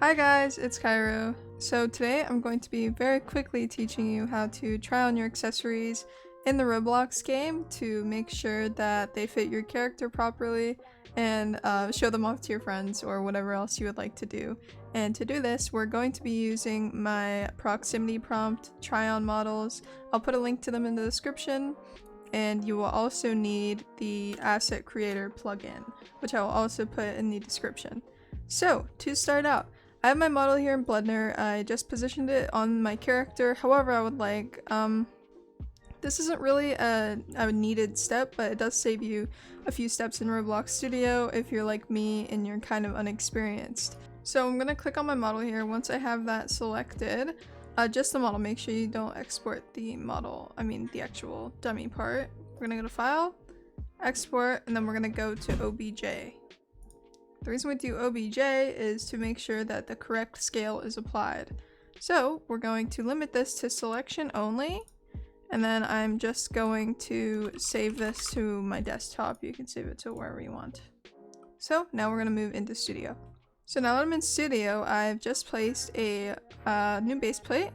Hi guys, it's Cairo. So today I'm going to be very quickly teaching you how to try on your accessories in the Roblox game to make sure that they fit your character properly and show them off to your friends or whatever else you would like to do. And to do this, we're going to be using my proximity prompt try-on models. I'll put a link to them in the description, and you will also need the asset creator plugin, which I will also put in the description. So to start out, I have my model here in Blender. I just positioned it on my character however I would like. This isn't really a needed step, but it does save you a few steps in Roblox Studio if you're like me and you're kind of unexperienced. So I'm gonna click on my model here. Once I have that selected, just the model, make sure you don't export the model, the actual dummy part. We're gonna go to File, Export, and then we're gonna go to OBJ. The reason we do OBJ is to make sure that the correct scale is applied. So we're going to limit this to selection only, and then I'm just going to save this to my desktop. You can save it to wherever you want. So now we're going to move into Studio. So now that I'm in Studio, I've just placed a new base plate,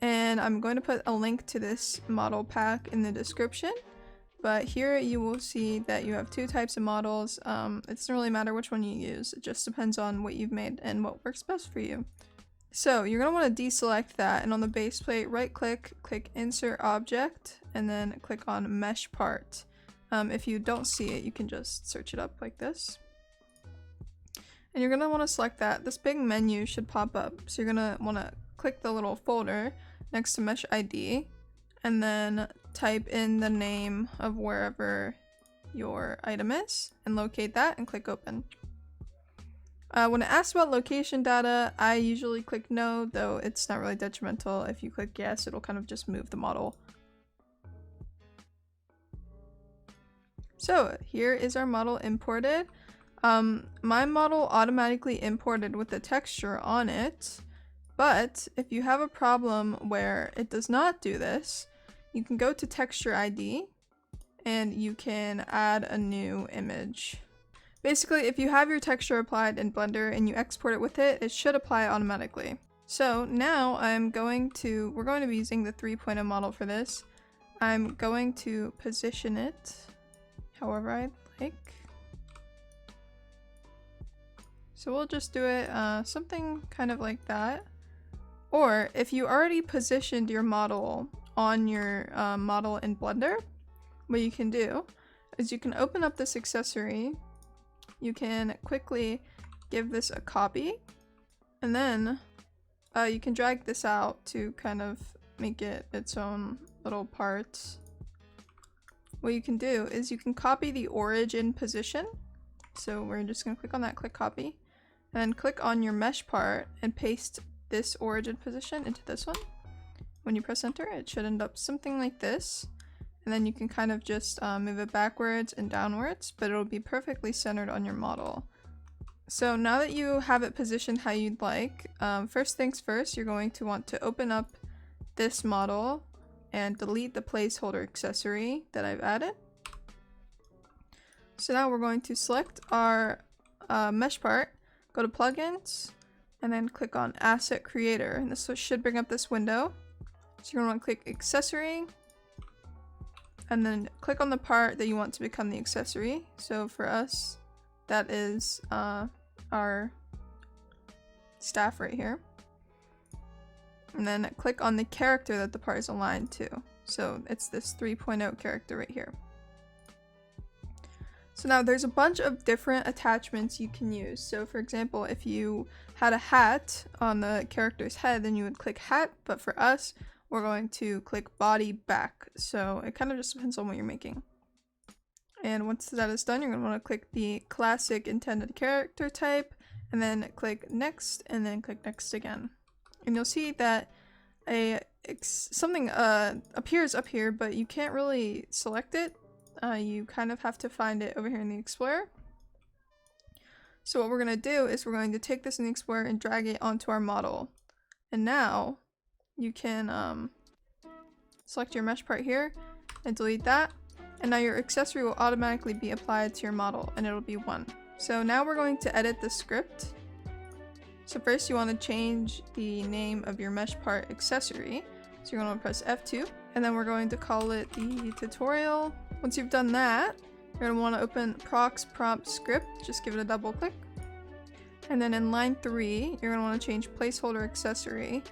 and I'm going to put a link to this model pack in the description. But here you will see that you have two types of models. It doesn't really matter which one you use. It just depends on what you've made and what works best for you. So you're going to want to deselect that, and on the base plate, right click, click Insert Object, and then click on Mesh Part. If you don't see it, you can just search it up like this. And you're going to want to select that. This big menu should pop up. So you're going to want to click the little folder next to Mesh ID, and then type in the name of wherever your item is and locate that and click open. When it asks about location data, I usually click no, though it's not really detrimental. If you click yes, it'll kind of just move the model. So here is our model imported. My model automatically imported with the texture on it, but if you have a problem where it does not do this, you can go to Texture ID and you can add a new image. Basically, if you have your texture applied in Blender and you export it with it, it should apply automatically. So now we're going to be using the 3.0 model for this. I'm going to position it however I'd like. So we'll just do it something kind of like that. Or if you already positioned your model on your model in Blender, what you can do is you can open up this accessory, you can quickly give this a copy, and then you can drag this out to kind of make it its own little part. What you can do is you can copy the origin position, so we're just going to click on that, click copy, and then click on your mesh part and paste this origin position into this one. When you press enter, it should end up something like this, and then you can kind of just move it backwards and downwards, but it'll be perfectly centered on your model. So now that you have it positioned how you'd like, first things first, you're going to want to open up this model and delete the placeholder accessory that I've added. So now we're going to select our mesh part, go to plugins, and then click on asset creator, and this should bring up this window. So you're going to want to click accessory, and then click on the part that you want to become the accessory. So for us, that is our staff right here. And then click on the character that the part is aligned to. So it's this 3.0 character right here. So now there's a bunch of different attachments you can use. So for example, if you had a hat on the character's head, then you would click hat, but for us, we're going to click body back. So it kind of just depends on what you're making. And once that is done, you're going to want to click the classic intended character type, and then click next, and then click next again. And you'll see that something appears up here, but you can't really select it. You kind of have to find it over here in the Explorer. So what we're going to do is we're going to take this in the Explorer and drag it onto our model. And now you can select your mesh part here and delete that. And now your accessory will automatically be applied to your model, and it'll be 1. So now we're going to edit the script. So first you want to change the name of your mesh part accessory. So you're going to press F2 and then we're going to call it the tutorial. Once you've done that, you're going to want to open prox prompt script, just give it a double click. And then in line 3, you're going to want to change placeholder accessory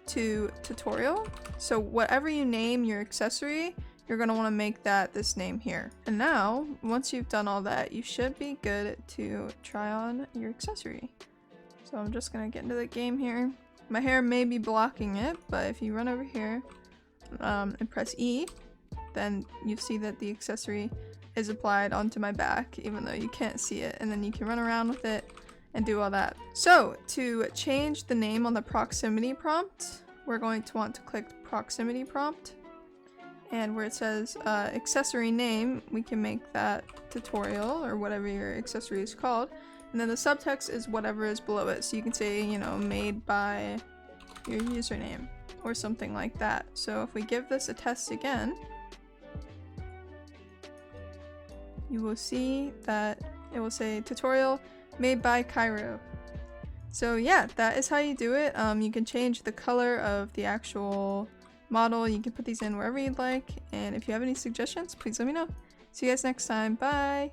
to tutorial. So whatever you name your accessory, you're going to want to make that this name here. And now, once you've done all that, you should be good to try on your accessory. So I'm just going to get into the game here. My hair may be blocking it, but if you run over here and press E, then you see that the accessory is applied onto my back, even though you can't see it. And then you can run around with it and do all that. So to change the name on the proximity prompt, we're going to want to click proximity prompt. And where it says accessory name, we can make that tutorial or whatever your accessory is called. And then the subtext is whatever is below it. So you can say, you know, made by your username or something like that. So if we give this a test again, you will see that it will say tutorial made by Cairo. So yeah, that is how you do it. You can change the color of the actual model. You can put these in wherever you'd like. And if you have any suggestions, please let me know. See you guys next time. Bye!